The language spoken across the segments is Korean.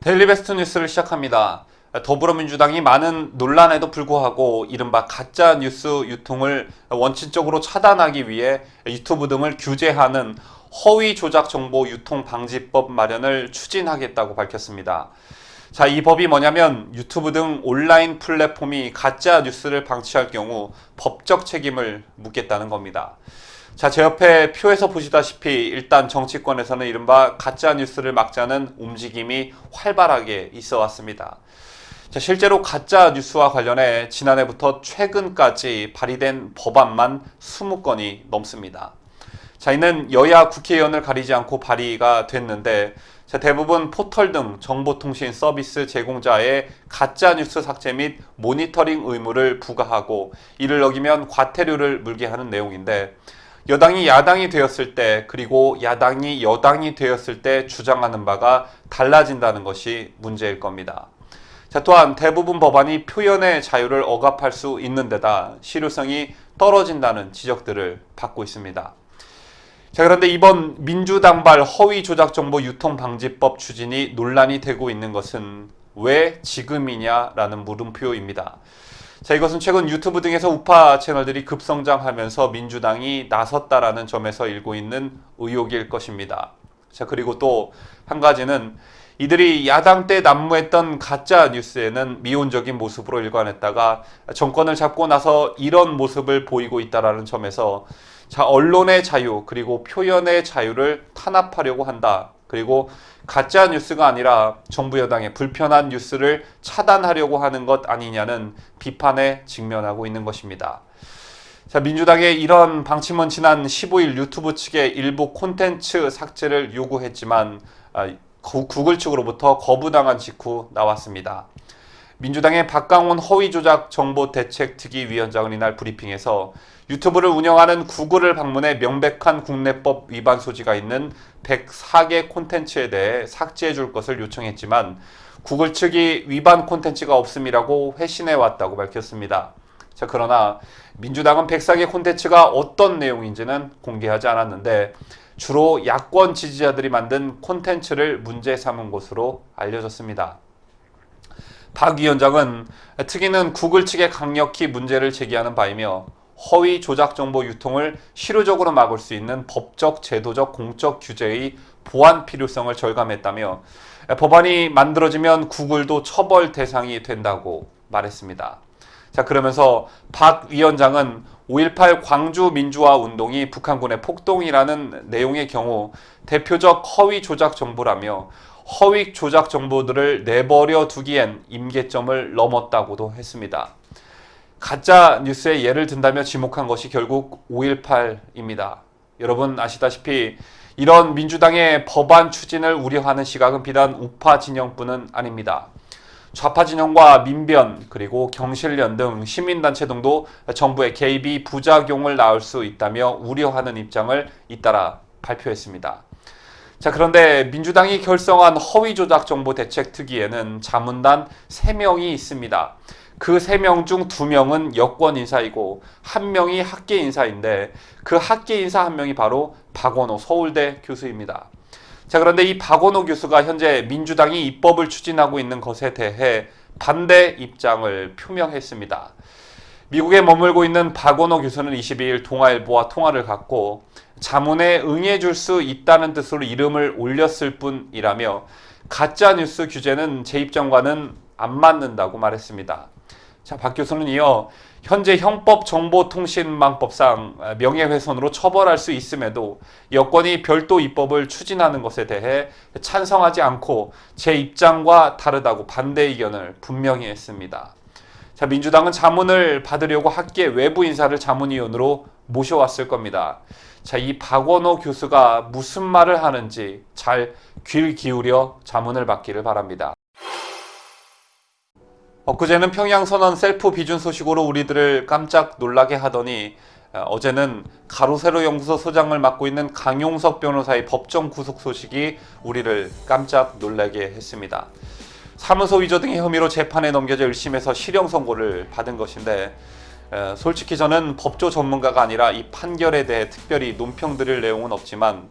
데일리베스트 뉴스를 시작합니다. 더불어민주당이 많은 논란에도 불구하고 이른바 가짜 뉴스 유통을 원칙적으로 차단하기 위해 유튜브 등을 규제하는 허위 조작 정보 유통 방지법 마련을 추진하겠다고 밝혔습니다. 자, 이 법이 뭐냐면 유튜브 등 온라인 플랫폼이 가짜 뉴스를 방치할 경우 법적 책임을 묻겠다는 겁니다. 자, 제 옆에 표에서 보시다시피 일단 정치권에서는 이른바 가짜 뉴스를 막자는 움직임이 활발하게 있어 왔습니다. 자, 실제로 가짜 뉴스와 관련해 지난해부터 최근까지 발의된 법안만 20건이 넘습니다. 자, 이는 여야 국회의원을 가리지 않고 발의가 됐는데 자, 대부분 포털 등 정보통신 서비스 제공자의 가짜뉴스 삭제 및 모니터링 의무를 부과하고 이를 어기면 과태료를 물게 하는 내용인데 여당이 야당이 되었을 때 그리고 야당이 여당이 되었을 때 주장하는 바가 달라진다는 것이 문제일 겁니다. 자, 또한 대부분 법안이 표현의 자유를 억압할 수 있는 데다 실효성이 떨어진다는 지적들을 받고 있습니다. 자, 그런데 이번 민주당발 허위 조작 정보 유통 방지법 추진이 논란이 되고 있는 것은 왜 지금이냐라는 물음표입니다. 자, 이것은 최근 유튜브 등에서 우파 채널들이 급성장하면서 민주당이 나섰다라는 점에서 일고 있는 의혹일 것입니다. 자, 그리고 또 한 가지는 이들이 야당 때 난무했던 가짜 뉴스에는 미온적인 모습으로 일관했다가 정권을 잡고 나서 이런 모습을 보이고 있다라는 점에서 자, 언론의 자유 그리고 표현의 자유를 탄압하려고 한다. 그리고 가짜 뉴스가 아니라 정부 여당의 불편한 뉴스를 차단하려고 하는 것 아니냐는 비판에 직면하고 있는 것입니다. 자, 민주당의 이런 방침은 지난 15일 유튜브 측의 일부 콘텐츠 삭제를 요구했지만 구글 측으로부터 거부당한 직후 나왔습니다. 민주당의 박강원 허위조작 정보대책특위위원장은 이날 브리핑에서 유튜브를 운영하는 구글을 방문해 명백한 국내법 위반 소지가 있는 104개 콘텐츠에 대해 삭제해 줄 것을 요청했지만 구글 측이 위반 콘텐츠가 없음이라고 회신해 왔다고 밝혔습니다. 자, 그러나 민주당은 104개 콘텐츠가 어떤 내용인지는 공개하지 않았는데 주로 야권 지지자들이 만든 콘텐츠를 문제 삼은 것으로 알려졌습니다. 박 위원장은 특위는 구글 측에 강력히 문제를 제기하는 바이며 허위 조작 정보 유통을 실효적으로 막을 수 있는 법적, 제도적, 공적 규제의 보완 필요성을 절감했다며 법안이 만들어지면 구글도 처벌 대상이 된다고 말했습니다. 자, 그러면서 박 위원장은 5.18 광주 민주화 운동이 북한군의 폭동이라는 내용의 경우 대표적 허위 조작 정보라며 허위 조작 정보들을 내버려 두기엔 임계점을 넘었다고도 했습니다. 가짜 뉴스의 예를 든다며 지목한 것이 결국 5.18입니다. 여러분 아시다시피 이런 민주당의 법안 추진을 우려하는 시각은 비단 우파 진영뿐은 아닙니다. 좌파 진영과 민변 그리고 경실련 등 시민단체 등도 정부의 개입이 부작용을 낳을 수 있다며 우려하는 입장을 잇따라 발표했습니다. 자, 그런데 민주당이 결성한 허위조작 정보 대책특위에는 자문단 3명이 있습니다. 그 3명 중 2명은 여권 인사이고 1명이 학계 인사인데 그 학계 인사 1명이 바로 박원호 서울대 교수입니다. 자, 그런데 이 박원호 교수가 현재 민주당이 입법을 추진하고 있는 것에 대해 반대 입장을 표명했습니다. 미국에 머물고 있는 박원호 교수는 22일 동아일보와 통화를 갖고 자문에 응해줄 수 있다는 뜻으로 이름을 올렸을 뿐이라며 가짜뉴스 규제는 제 입장과는 안 맞는다고 말했습니다. 자, 박 교수는 이어 현재 형법정보통신망법상 명예훼손으로 처벌할 수 있음에도 여권이 별도 입법을 추진하는 것에 대해 찬성하지 않고 제 입장과 다르다고 반대 의견을 분명히 했습니다. 자, 민주당은 자문을 받으려고 학계 외부 인사를 자문위원으로 모셔왔을 겁니다. 자, 이 박원호 교수가 무슨 말을 하는지 잘 귀를 기울여 자문을 받기를 바랍니다. 엊그제는 평양선언 셀프 비준 소식으로 우리들을 깜짝 놀라게 하더니 어제는 가로세로 연구소 소장을 맡고 있는 강용석 변호사의 법정 구속 소식이 우리를 깜짝 놀라게 했습니다. 사무소 위조 등의 혐의로 재판에 넘겨져 1심에서 실형 선고를 받은 것인데 솔직히 저는 법조 전문가가 아니라 이 판결에 대해 특별히 논평 드릴 내용은 없지만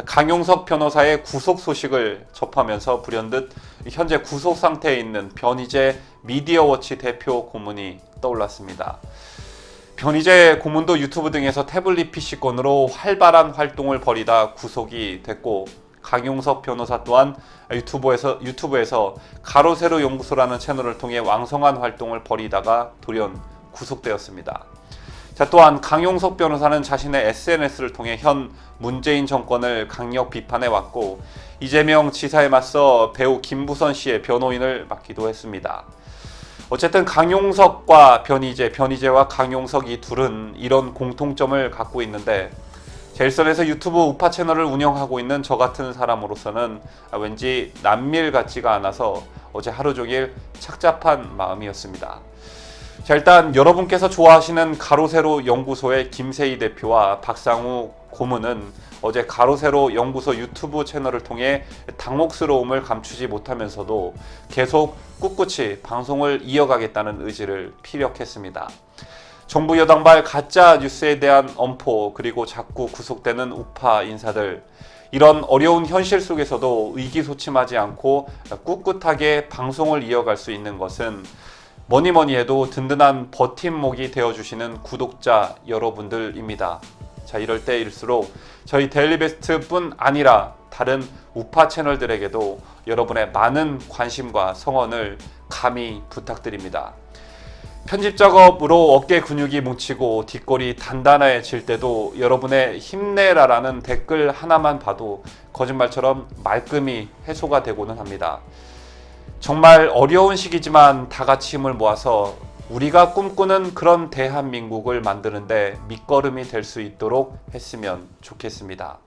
강용석 변호사의 구속 소식을 접하면서 불현듯 현재 구속 상태에 있는 변희재 미디어워치 대표 고문이 떠올랐습니다. 변희재 고문도 유튜브 등에서 태블릿 PC권으로 활발한 활동을 벌이다 구속이 됐고, 강용석 변호사 또한 유튜브에서 가로세로 연구소라는 채널을 통해 왕성한 활동을 벌이다가 돌연 구속되었습니다. 자, 또한 강용석 변호사는 자신의 SNS를 통해 현 문재인 정권을 강력 비판해 왔고, 이재명 지사에 맞서 배우 김부선 씨의 변호인을 맡기도 했습니다. 어쨌든 강용석과 변희재와 강용석 이 둘은 이런 공통점을 갖고 있는데, 제1선에서 유튜브 우파 채널을 운영하고 있는 저 같은 사람으로서는 왠지 남일 같지가 않아서 어제 하루 종일 착잡한 마음이었습니다. 자, 일단 여러분께서 좋아하시는 가로세로 연구소의 김세희 대표와 박상우 고문은 어제 가로세로 연구소 유튜브 채널을 통해 당혹스러움을 감추지 못하면서도 계속 꿋꿋이 방송을 이어가겠다는 의지를 피력했습니다. 정부 여당발 가짜 뉴스에 대한 엄포, 그리고 자꾸 구속되는 우파 인사들, 이런 어려운 현실 속에서도 의기소침하지 않고 꿋꿋하게 방송을 이어갈 수 있는 것은 뭐니 해도 든든한 버팀목이 되어주시는 구독자 여러분들입니다. 자, 이럴 때일수록 저희 데일리베스트뿐 아니라 다른 우파 채널들에게도 여러분의 많은 관심과 성원을 감히 부탁드립니다. 편집 작업으로 어깨 근육이 뭉치고 뒷골이 단단해질 때도 여러분의 힘내라라는 댓글 하나만 봐도 거짓말처럼 말끔히 해소가 되고는 합니다. 정말 어려운 시기지만 다 같이 힘을 모아서 우리가 꿈꾸는 그런 대한민국을 만드는데 밑거름이 될 수 있도록 했으면 좋겠습니다.